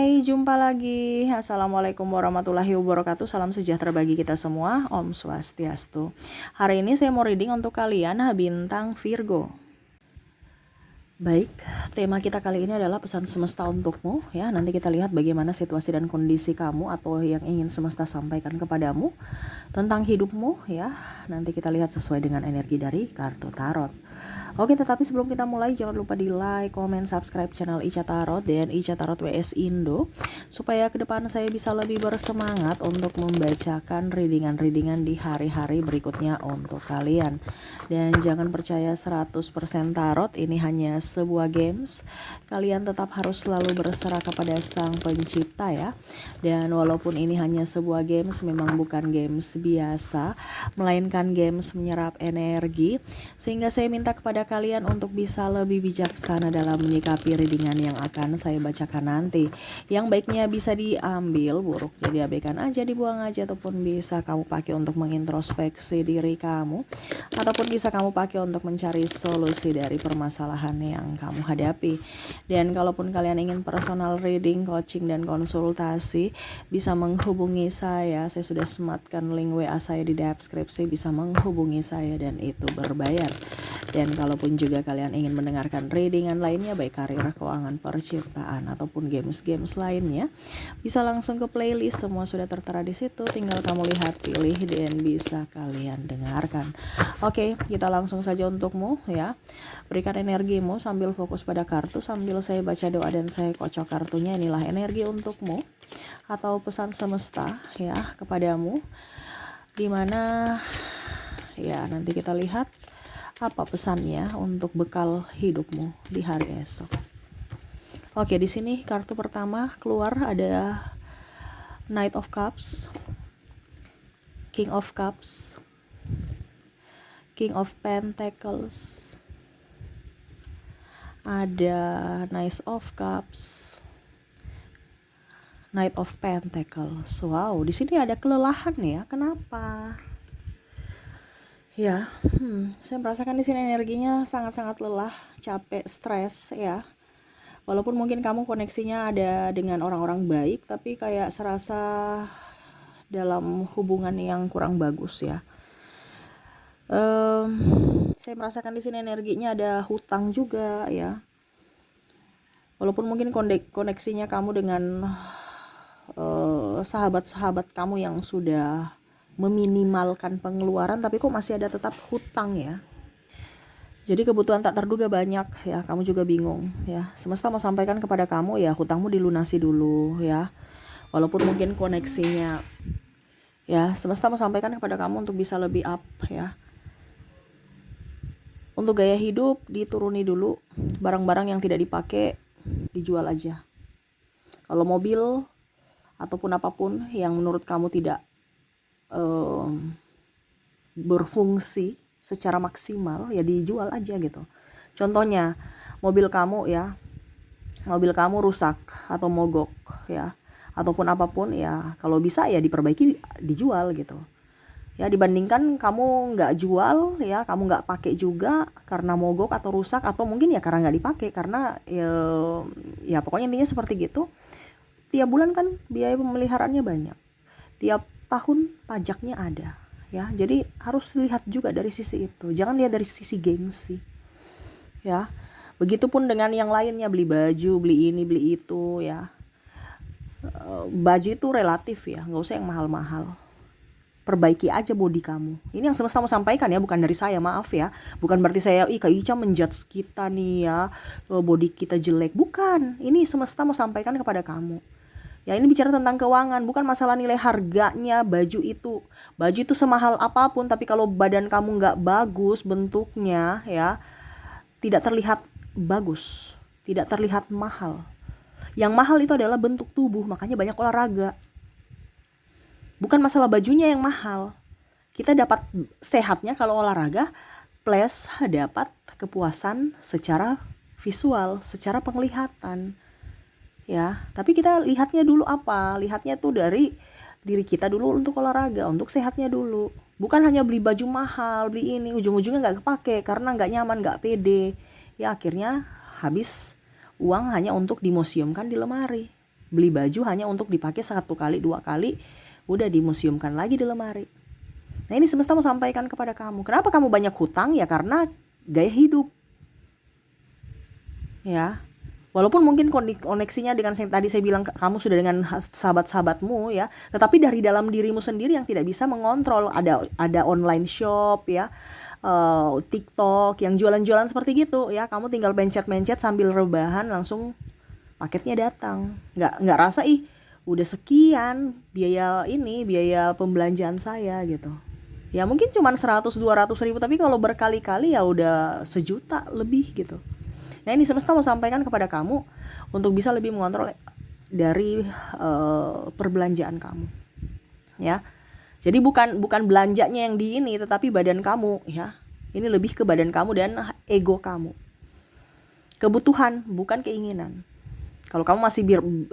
Hai, jumpa lagi. Assalamualaikum warahmatullahi wabarakatuh. Salam sejahtera bagi kita semua. Om Swastiastu. Hari ini saya mau reading untuk kalian bintang Virgo. Baik, tema kita kali ini adalah pesan semesta untukmu ya. Nanti kita lihat bagaimana situasi dan kondisi kamu atau yang ingin semesta sampaikan kepadamu tentang hidupmu ya. Nanti kita lihat sesuai dengan energi dari kartu tarot. Oke, tetapi sebelum kita mulai jangan lupa di like, comment, subscribe channel Ica Tarot dan Ica Tarot WS Indo supaya ke depan saya bisa lebih bersemangat untuk membacakan readingan-readingan di hari-hari berikutnya untuk kalian. Dan jangan percaya 100% tarot, ini hanya sebuah games. Kalian tetap harus selalu berserah kepada Sang Pencipta ya. Dan walaupun ini hanya sebuah games, memang bukan games biasa, melainkan games menyerap energi, sehingga saya minta kepada kalian untuk bisa lebih bijaksana dalam menyikapi readingan yang akan saya bacakan nanti. Yang baiknya bisa diambil, buruknya diabaikan aja, dibuang aja, ataupun bisa kamu pakai untuk mengintrospeksi diri kamu, ataupun bisa kamu pakai untuk mencari solusi dari permasalahan yang kamu hadapi. Dan kalaupun kalian ingin personal reading, coaching, dan konsultasi, bisa menghubungi saya sudah sematkan link WA saya di deskripsi, bisa menghubungi saya dan itu berbayar. Dan kalaupun juga kalian ingin mendengarkan readingan lainnya, baik karir, keuangan, percintaan, ataupun games-games lainnya, bisa langsung ke playlist, semua sudah tertera di situ. Tinggal kamu lihat, pilih, dan bisa kalian dengarkan. Oke, kita langsung saja untukmu ya. Berikan energimu sambil fokus pada kartu, sambil saya baca doa dan saya kocok kartunya. Inilah energi untukmu atau pesan semesta ya kepadamu, dimana ya nanti kita lihat apa pesannya untuk bekal hidupmu di hari esok. Oke, di sini kartu pertama keluar ada Knight of Cups, King of Cups, King of Pentacles, ada Knight of Cups, Knight of Pentacles. Wow, di sini ada kelelahan ya. Kenapa? Ya, saya merasakan di sini energinya sangat-sangat lelah, capek, stres ya. Walaupun mungkin kamu koneksinya ada dengan orang-orang baik, tapi kayak serasa dalam hubungan yang kurang bagus ya. Saya merasakan di sini energinya ada hutang juga ya. Walaupun mungkin koneksinya kamu dengan sahabat-sahabat kamu yang sudah meminimalkan pengeluaran, tapi kok masih ada tetap hutang ya. Jadi kebutuhan tak terduga banyak ya, kamu juga bingung ya. Semesta mau sampaikan kepada kamu ya, hutangmu dilunasi dulu ya. Walaupun mungkin koneksinya ya, semesta mau sampaikan kepada kamu untuk bisa lebih up ya. Untuk gaya hidup dituruni dulu, barang-barang yang tidak dipakai dijual aja. Kalau mobil ataupun apapun yang menurut kamu tidak berfungsi secara maksimal ya dijual aja gitu. Contohnya mobil kamu rusak atau mogok ya, ataupun apapun ya, kalau bisa ya diperbaiki, dijual gitu ya, dibandingkan kamu nggak jual ya, kamu nggak pakai juga karena mogok atau rusak, atau mungkin ya karena nggak dipakai, karena ya pokoknya intinya seperti gitu. Tiap bulan kan biaya pemeliharaannya banyak, tiap tahun pajaknya ada ya. Jadi harus lihat juga dari sisi itu, jangan lihat dari sisi gengsi ya. Begitupun dengan yang lainnya, beli baju, beli ini, beli itu ya. Baju itu relatif ya, nggak usah yang mahal-mahal. Perbaiki aja body kamu. Ini yang semesta mau sampaikan ya, bukan dari saya, maaf ya. Bukan berarti saya Kak Ica menjudge kita nih ya, body kita jelek. Bukan, ini semesta mau sampaikan kepada kamu ya. Ini bicara tentang keuangan, bukan masalah nilai harganya baju itu. Baju itu semahal apapun, tapi kalau badan kamu nggak bagus bentuknya ya, tidak terlihat bagus, tidak terlihat mahal. Yang mahal itu adalah bentuk tubuh, makanya banyak olahraga. Bukan masalah bajunya yang mahal. Kita dapat sehatnya kalau olahraga, plus dapat kepuasan secara visual, secara penglihatan. Ya, tapi kita lihatnya dulu apa? Lihatnya tuh dari diri kita dulu, untuk olahraga, untuk sehatnya dulu. Bukan hanya beli baju mahal, beli ini, ujung-ujungnya nggak kepake karena nggak nyaman, nggak pede. Ya akhirnya habis uang hanya untuk dimuseumkan di lemari. beli baju hanya untuk dipakai 1 kali 2 kali, udah dimuseumkan lagi di lemari. Nah ini semesta mau sampaikan kepada kamu, kenapa kamu banyak hutang? Ya karena gaya hidup. Ya, walaupun mungkin koneksinya dengan yang tadi saya bilang, kamu sudah dengan sahabat-sahabatmu ya, tetapi dari dalam dirimu sendiri yang tidak bisa mengontrol. Ada online shop ya, TikTok yang jualan-jualan seperti gitu ya, kamu tinggal pencet-pencet sambil rebahan langsung paketnya datang. Nggak rasa, udah sekian biaya pembelanjaan saya gitu. Ya mungkin cuma 100-200 ribu, tapi kalau berkali-kali ya udah 1 juta lebih gitu. Nah ini semesta mau sampaikan kepada kamu untuk bisa lebih mengontrol dari perbelanjaan kamu. Ya, jadi bukan belanjanya yang di ini, tetapi badan kamu ya. Ini lebih ke badan kamu dan ego kamu. Kebutuhan bukan keinginan. Kalau kamu masih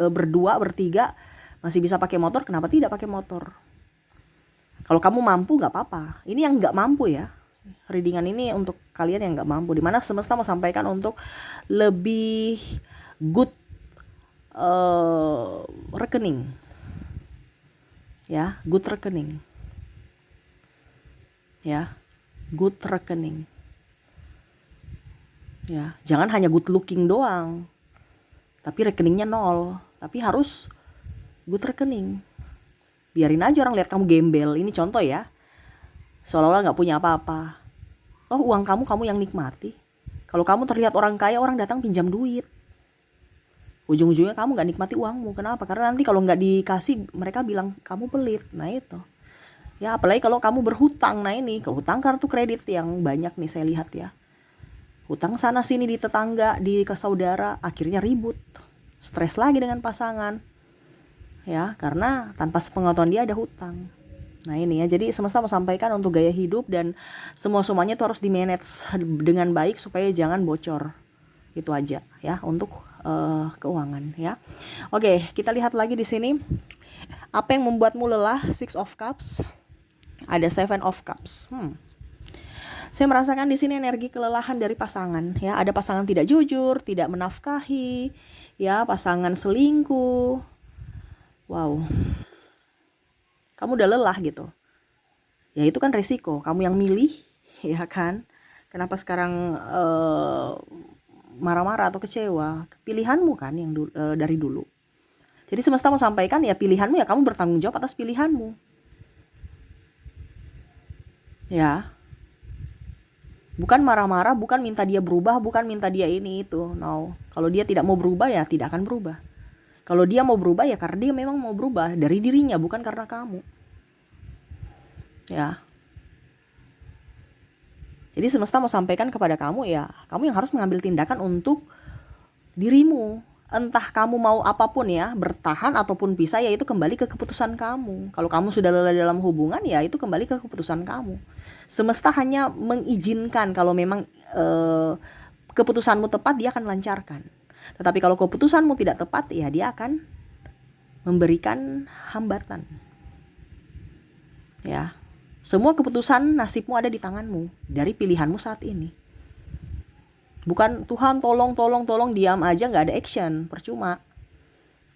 berdua, bertiga, masih bisa pakai motor, kenapa tidak pakai motor? Kalau kamu mampu nggak apa-apa. Ini yang nggak mampu ya. Readingan ini untuk kalian yang nggak mampu, dimana semesta mau sampaikan untuk lebih good rekening ya, good rekening ya, good rekening ya. Jangan hanya good looking doang tapi rekeningnya 0, tapi harus good rekening. Biarin aja orang lihat kamu gembel, ini contoh ya, seolah-olah nggak punya apa-apa. Uang kamu yang nikmati. Kalau kamu terlihat orang kaya, orang datang pinjam duit, ujung-ujungnya kamu nggak nikmati uangmu. Kenapa? Karena nanti kalau nggak dikasih, mereka bilang kamu pelit. Nah itu ya, apalagi kalau kamu berhutang. Nah ini kehutang kartu kredit yang banyak nih saya lihat ya, hutang sana sini di tetangga, di ke saudara, akhirnya ribut, stres lagi dengan pasangan ya, karena tanpa sepengetahuan dia ada hutang. Nah ini ya, jadi semesta mau sampaikan untuk gaya hidup dan semuanya tuh harus di-manage dengan baik supaya jangan bocor. Itu aja ya untuk keuangan ya. Oke, kita lihat lagi di sini. Apa yang membuatmu lelah? 6 of Cups. Ada 7 of Cups. Saya merasakan di sini energi kelelahan dari pasangan ya. Ada pasangan tidak jujur, tidak menafkahi ya, pasangan selingkuh. Wow. Kamu udah lelah gitu. Ya itu kan resiko, kamu yang milih, ya kan? Kenapa sekarang marah-marah atau kecewa? Pilihanmu kan yang dari dulu. Jadi semesta mau sampaikan ya, pilihanmu ya, kamu bertanggung jawab atas pilihanmu. Ya. Bukan marah-marah, bukan minta dia berubah, bukan minta dia ini itu. No. Kalau dia tidak mau berubah ya tidak akan berubah. Kalau dia mau berubah ya karena dia memang mau berubah dari dirinya, bukan karena kamu. Ya. Jadi semesta mau sampaikan kepada kamu ya, kamu yang harus mengambil tindakan untuk dirimu. Entah kamu mau apapun ya, bertahan ataupun pisah, ya itu kembali ke keputusan kamu. Kalau kamu sudah lelah dalam hubungan, ya itu kembali ke keputusan kamu. Semesta hanya mengizinkan kalau memang keputusanmu tepat, dia akan lancarkan. Tetapi kalau keputusanmu tidak tepat, ya dia akan memberikan hambatan. Ya, semua keputusan nasibmu ada di tanganmu, dari pilihanmu saat ini. Bukan Tuhan tolong diam aja nggak ada action, percuma.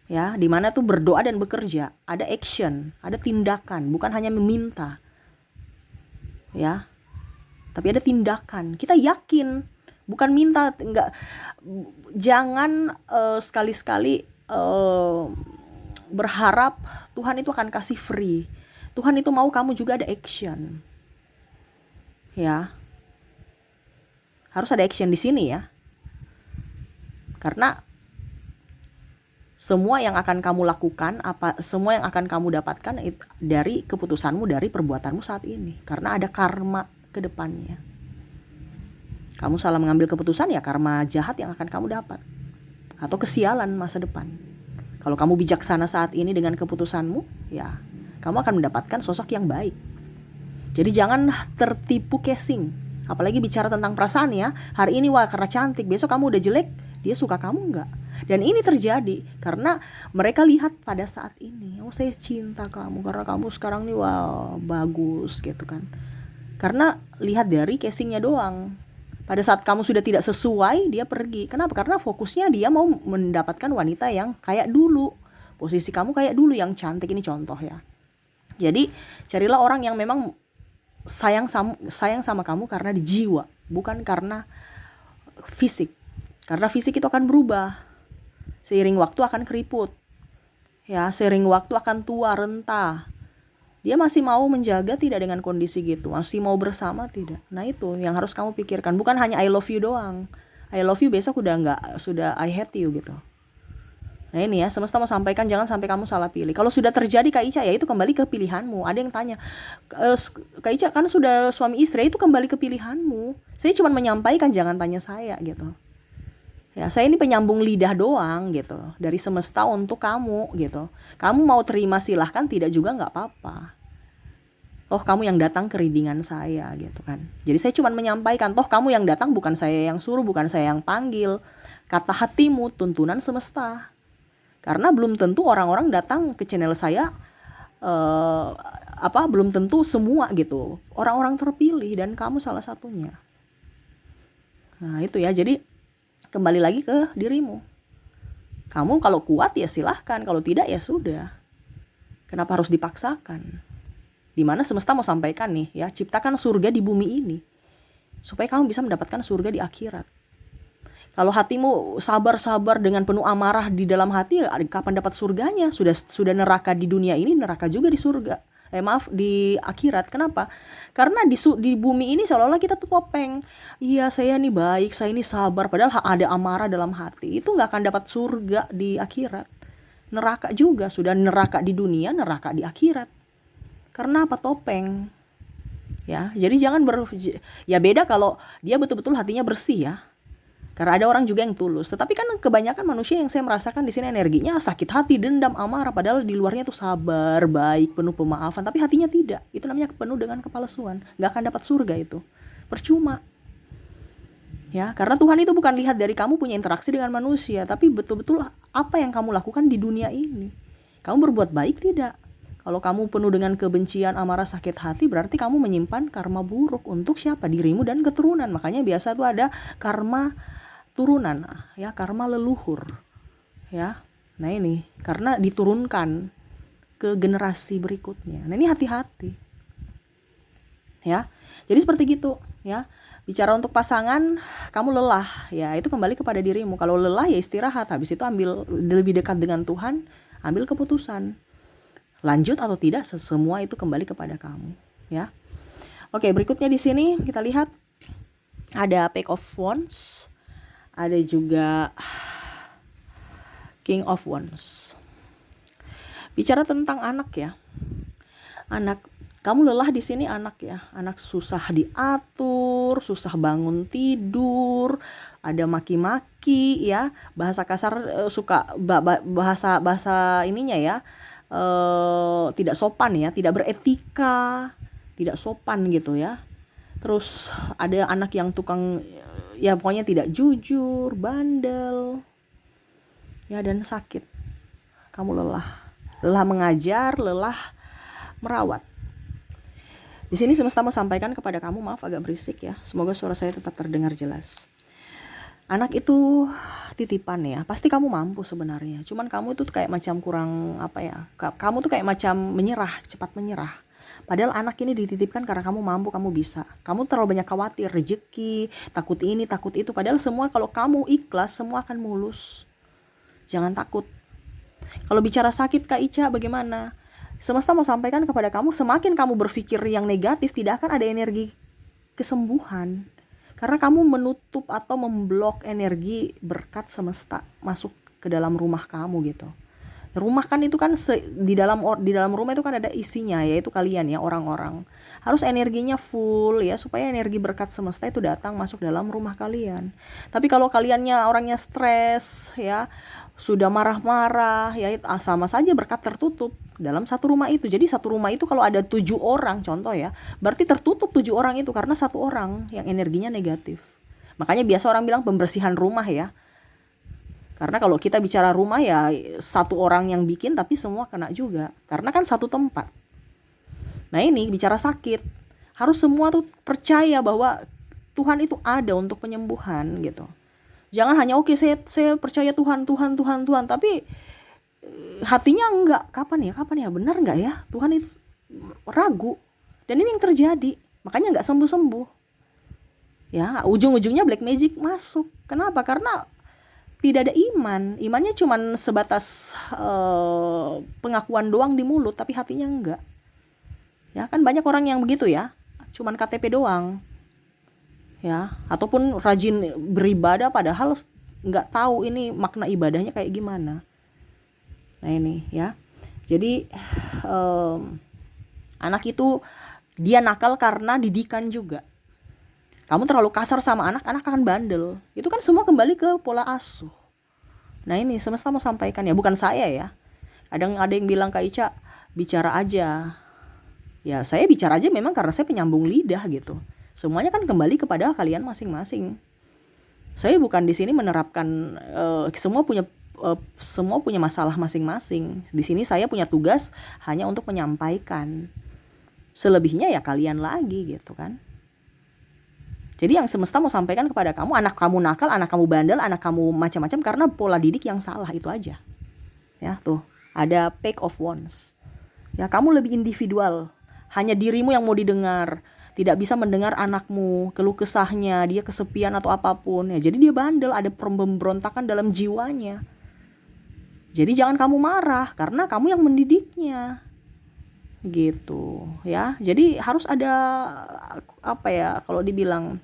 Ya, dimana tuh berdoa dan bekerja, ada action, ada tindakan, bukan hanya meminta. Ya, tapi ada tindakan. Kita yakin, bukan minta, enggak. Jangan sekali-sekali berharap Tuhan itu akan kasih free. Tuhan itu mau kamu juga ada action. Ya. Harus ada action di sini ya. Karena semua yang akan kamu lakukan, semua yang akan kamu dapatkan dari keputusanmu, dari perbuatanmu saat ini. Karena ada karma ke depannya. Kamu salah mengambil keputusan, ya karma jahat yang akan kamu dapat. Atau kesialan masa depan. Kalau kamu bijaksana saat ini dengan keputusanmu, ya kamu akan mendapatkan sosok yang baik. Jadi jangan tertipu casing. Apalagi bicara tentang perasaan ya. Hari ini wah karena cantik, besok kamu udah jelek, dia suka kamu enggak. Dan ini terjadi karena mereka lihat pada saat ini, oh saya cinta kamu karena kamu sekarang nih wah bagus gitu kan. Karena lihat dari casingnya doang. Pada saat kamu sudah tidak sesuai, dia pergi. Kenapa? Karena fokusnya dia mau mendapatkan wanita yang kayak dulu. Posisi kamu kayak dulu yang cantik, ini contoh ya. Jadi carilah orang yang memang sayang sama kamu karena di jiwa, bukan karena fisik. Karena fisik itu akan berubah. Seiring waktu akan keriput. Ya, seiring waktu akan tua, renta. Dia masih mau menjaga tidak dengan kondisi gitu? Masih mau bersama tidak? Nah itu yang harus kamu pikirkan. Bukan hanya I love you doang. I love you besok sudah I hate you gitu. Nah ini ya, semesta mau sampaikan jangan sampai kamu salah pilih. Kalau sudah terjadi Kak Ica, ya itu kembali ke pilihanmu. Ada yang tanya, Kak Ica kan sudah suami istri, itu kembali ke pilihanmu. Saya cuma menyampaikan, jangan tanya saya gitu. Ya, saya ini penyambung lidah doang gitu, dari semesta untuk kamu gitu. Kamu mau terima silahkan, tidak juga nggak apa-apa. Toh kamu yang datang ke readingan saya gitu kan. Jadi saya cuma menyampaikan, toh kamu yang datang, bukan saya yang suruh, bukan saya yang panggil. Kata hatimu, tuntunan semesta. Karena belum tentu orang-orang datang ke channel saya belum tentu semua gitu. Orang-orang terpilih dan kamu salah satunya. Nah, itu ya. Jadi kembali lagi ke dirimu. Kamu kalau kuat ya silahkan, kalau tidak ya sudah. Kenapa harus dipaksakan? Dimana semesta mau sampaikan nih ya, ciptakan surga di bumi ini supaya kamu bisa mendapatkan surga di akhirat. Kalau hatimu sabar dengan penuh amarah di dalam hati, kapan dapat surganya? Sudah neraka di dunia ini, neraka juga di surga. Di akhirat. Kenapa? Karena di bumi ini seolah-olah kita tuh topeng. Iya, saya nih baik, saya ini sabar, padahal ada amarah dalam hati. Itu nggak akan dapat surga di akhirat. Neraka juga, sudah neraka di dunia, neraka di akhirat. Karena apa? Topeng. Ya, jadi jangan ya beda kalau dia betul-betul hatinya bersih ya. Karena ada orang juga yang tulus. Tetapi kan kebanyakan manusia yang saya merasakan di sini energinya sakit hati, dendam, amarah. Padahal di luarnya tuh sabar, baik, penuh pemaafan. Tapi hatinya tidak. Itu namanya penuh dengan kepalsuan. Gak akan dapat surga itu. Percuma. Ya, karena Tuhan itu bukan lihat dari kamu punya interaksi dengan manusia. Tapi betul-betul apa yang kamu lakukan di dunia ini. Kamu berbuat baik tidak? Kalau kamu penuh dengan kebencian, amarah, sakit hati, berarti kamu menyimpan karma buruk untuk siapa? Dirimu dan keturunan. Makanya biasa tuh ada karma turunan ya, karma leluhur ya. Nah ini karena diturunkan ke generasi berikutnya. Nah ini hati-hati ya. Jadi seperti gitu ya. Bicara untuk pasangan, kamu lelah ya, itu kembali kepada dirimu. Kalau lelah ya istirahat, habis itu ambil lebih dekat dengan Tuhan, ambil keputusan lanjut atau tidak, semua itu kembali kepada kamu ya. Oke, berikutnya di sini kita lihat ada Page of Wands. Ada juga King of Wands. Bicara tentang anak ya. Anak, kamu lelah di sini anak ya. Anak susah diatur, susah bangun tidur, ada maki-maki ya. Bahasa kasar suka bahasa ininya ya. Tidak sopan ya, tidak beretika, tidak sopan gitu ya. Terus ada anak yang tukang ya pokoknya tidak jujur, bandel ya, dan sakit. Kamu lelah mengajar, lelah merawat. Di sini semesta mau sampaikan kepada kamu, maaf agak berisik ya, semoga suara saya tetap terdengar jelas. Anak itu titipan ya, pasti kamu mampu sebenarnya, cuman kamu itu kayak macam kurang apa ya, kamu tuh kayak macam menyerah, cepat menyerah. Padahal anak ini dititipkan karena kamu mampu, kamu bisa. Kamu terlalu banyak khawatir, rezeki, takut ini, takut itu. Padahal semua kalau kamu ikhlas, semua akan mulus. Jangan takut. Kalau bicara sakit Kak Ica bagaimana? Semesta mau sampaikan kepada kamu, semakin kamu berpikir yang negatif, tidak akan ada energi kesembuhan. Karena kamu menutup atau memblok energi berkat semesta masuk ke dalam rumah kamu gitu. Rumah kan itu kan di dalam rumah itu kan ada isinya, yaitu kalian ya, orang-orang. Harus energinya full ya, supaya energi berkat semesta itu datang masuk dalam rumah kalian. Tapi kalau kaliannya orangnya stres ya, sudah marah-marah ya, sama saja berkat tertutup dalam satu rumah itu. Jadi satu rumah itu kalau ada 7 orang contoh ya, berarti tertutup 7 orang itu karena satu orang yang energinya negatif. Makanya biasa orang bilang pembersihan rumah ya. Karena kalau kita bicara rumah ya satu orang yang bikin tapi semua kena juga. Karena kan satu tempat. Nah ini bicara sakit. Harus semua tuh percaya bahwa Tuhan itu ada untuk penyembuhan gitu. Jangan hanya oke, saya percaya Tuhan. Tapi hatinya enggak, kapan ya, benar enggak ya, Tuhan itu ragu. Dan ini yang terjadi, makanya enggak sembuh-sembuh. Ya, ujung-ujungnya black magic masuk. Kenapa? Karena tidak ada iman. Imannya cuman sebatas pengakuan doang di mulut, tapi hatinya enggak. Ya, kan banyak orang yang begitu ya, cuman KTP doang. Ya, ataupun rajin beribadah padahal enggak tahu ini makna ibadahnya kayak gimana. Nah ini ya. Jadi anak itu dia nakal karena didikan juga. Kamu terlalu kasar sama anak akan bandel. Itu kan semua kembali ke pola asuh. Nah ini semesta mau sampaikan ya, bukan saya ya. Ada yang bilang Kak Ica, bicara aja. Ya saya bicara aja memang karena saya penyambung lidah gitu. Semuanya kan kembali kepada kalian masing-masing. Saya bukan di sini menerapkan semua punya masalah masing-masing. Di sini saya punya tugas hanya untuk menyampaikan. Selebihnya ya kalian lagi gitu kan. Jadi yang semesta mau sampaikan kepada kamu, anak kamu nakal, anak kamu bandel, anak kamu macam-macam karena pola didik yang salah, itu aja. Ya, tuh, ada peak of wands. Ya, kamu lebih individual. Hanya dirimu yang mau didengar. Tidak bisa mendengar anakmu, keluh kesahnya, dia kesepian atau apapun. Ya, jadi dia bandel, ada pemberontakan dalam jiwanya. Jadi jangan kamu marah karena kamu yang mendidiknya. Gitu ya, jadi harus ada apa ya, kalau dibilang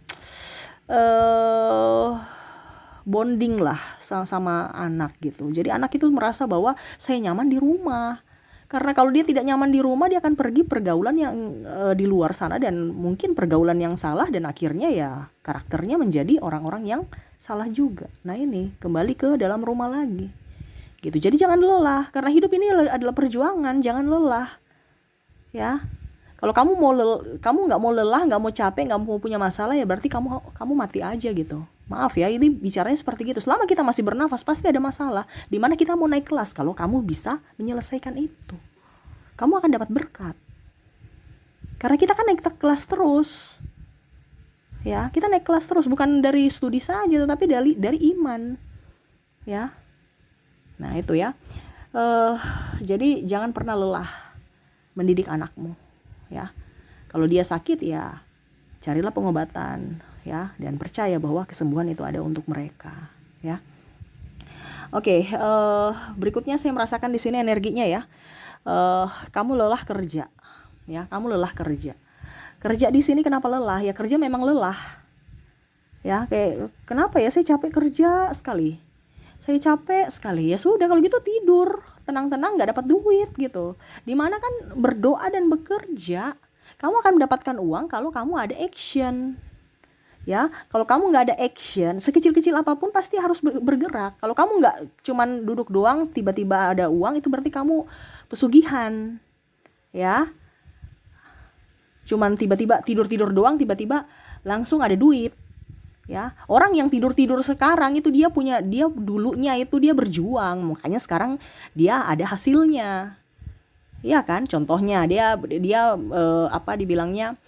bonding lah sama anak gitu. Jadi anak itu merasa bahwa saya nyaman di rumah, karena kalau dia tidak nyaman di rumah dia akan pergi pergaulan yang di luar sana, dan mungkin pergaulan yang salah, dan akhirnya ya karakternya menjadi orang-orang yang salah juga. Nah ini kembali ke dalam rumah lagi gitu. Jadi jangan lelah, karena hidup ini adalah perjuangan, jangan lelah. Ya, kalau kamu nggak mau lelah, nggak mau capek, nggak mau punya masalah, ya berarti kamu mati aja gitu. Maaf ya, ini bicaranya seperti gitu. Selama kita masih bernafas pasti ada masalah. Dimana kita mau naik kelas, kalau kamu bisa menyelesaikan itu, kamu akan dapat berkat. Karena kita kan naik kelas terus. Ya, kita naik kelas terus, bukan dari studi saja, tetapi dari iman. Ya, nah itu ya. Jadi jangan pernah lelah mendidik anakmu ya. Kalau dia sakit ya carilah pengobatan ya, dan percaya bahwa kesembuhan itu ada untuk mereka ya. Oke, berikutnya saya merasakan di sini energinya ya. Kamu lelah kerja ya, kamu lelah kerja. Kerja di sini kenapa lelah? Ya kerja memang lelah. Ya, kayak kenapa ya saya capek kerja sekali. Saya capek sekali. Ya sudah kalau gitu tidur, tenang-tenang, nggak dapat duit gitu. Dimana kan berdoa dan bekerja, kamu akan mendapatkan uang kalau kamu ada action. Ya, kalau kamu nggak ada action, sekecil-kecil apapun pasti harus bergerak. Kalau kamu nggak cuman duduk doang, tiba-tiba ada uang, itu berarti kamu pesugihan. Ya, cuman tiba-tiba tidur-tidur doang, tiba-tiba langsung ada duit. Ya, orang yang tidur-tidur sekarang itu dia dulunya itu dia berjuang, makanya sekarang dia ada hasilnya. Iya kan? Contohnya dia apa dibilangnya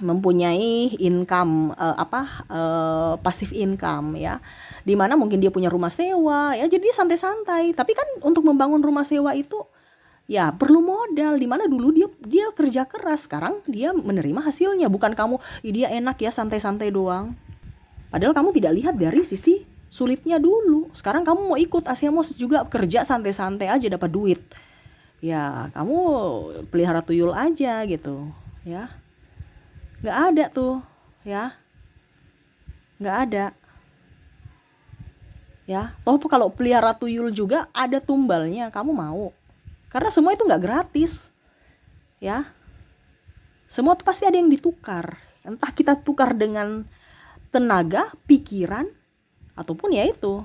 mempunyai income passive income ya. Dimana mungkin dia punya rumah sewa ya, jadi dia santai-santai. Tapi kan untuk membangun rumah sewa itu ya perlu modal, dimana dulu dia kerja keras, sekarang dia menerima hasilnya. Bukan kamu dia enak ya santai-santai doang, padahal kamu tidak lihat dari sisi sulitnya dulu. Sekarang kamu mau ikut Asiamos juga kerja santai-santai aja dapat duit, ya kamu pelihara tuyul aja gitu ya. Nggak ada tuh ya, nggak ada ya. Toh kalau pelihara tuyul juga ada tumbalnya, kamu mau? Karena semua itu nggak gratis, ya. Semua itu pasti ada yang ditukar. Entah kita tukar dengan tenaga, pikiran, ataupun ya itu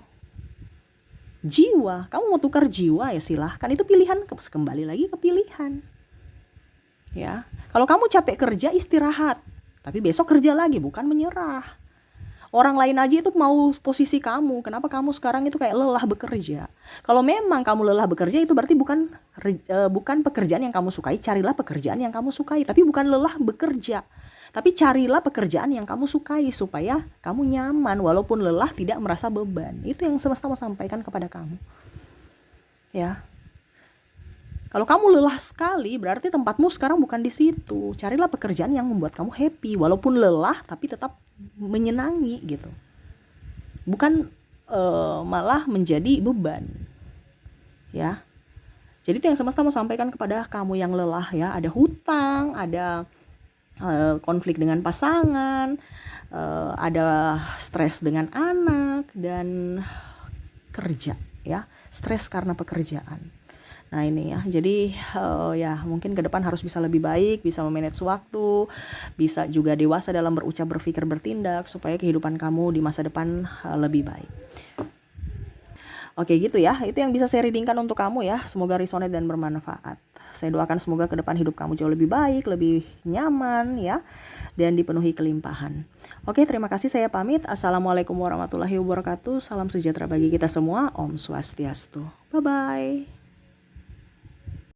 jiwa. Kamu mau tukar jiwa ya silahkan, itu pilihan, kembali lagi ke pilihan. Ya, kalau kamu capek kerja istirahat, tapi besok kerja lagi, bukan menyerah. Orang lain aja itu mau posisi kamu. Kenapa kamu sekarang itu kayak lelah bekerja? Kalau memang kamu lelah bekerja, itu berarti bukan pekerjaan yang kamu sukai. Carilah pekerjaan yang kamu sukai. Tapi bukan lelah bekerja. Tapi carilah pekerjaan yang kamu sukai supaya kamu nyaman. Walaupun lelah tidak merasa beban. Itu yang semesta mau sampaikan kepada kamu. ya. Kalau kamu lelah sekali, berarti tempatmu sekarang bukan di situ. Carilah pekerjaan yang membuat kamu happy, walaupun lelah tapi tetap menyenangi gitu. Bukan malah menjadi beban, ya. Jadi itu yang semesta mau sampaikan kepada kamu yang lelah ya. Ada hutang, ada konflik dengan pasangan, ada stres dengan anak, dan kerja ya. Stres karena pekerjaan. Nah ini ya, jadi ya mungkin ke depan harus bisa lebih baik, bisa memanage waktu, bisa juga dewasa dalam berucap, berpikir, bertindak, supaya kehidupan kamu di masa depan lebih baik. Oke gitu ya, itu yang bisa saya readingkan untuk kamu ya, semoga resonate dan bermanfaat. Saya doakan semoga ke depan hidup kamu jauh lebih baik, lebih nyaman ya, dan dipenuhi kelimpahan. Oke, terima kasih, saya pamit. Assalamualaikum warahmatullahi wabarakatuh. Salam sejahtera bagi kita semua. Om Swastiastu. Bye-bye.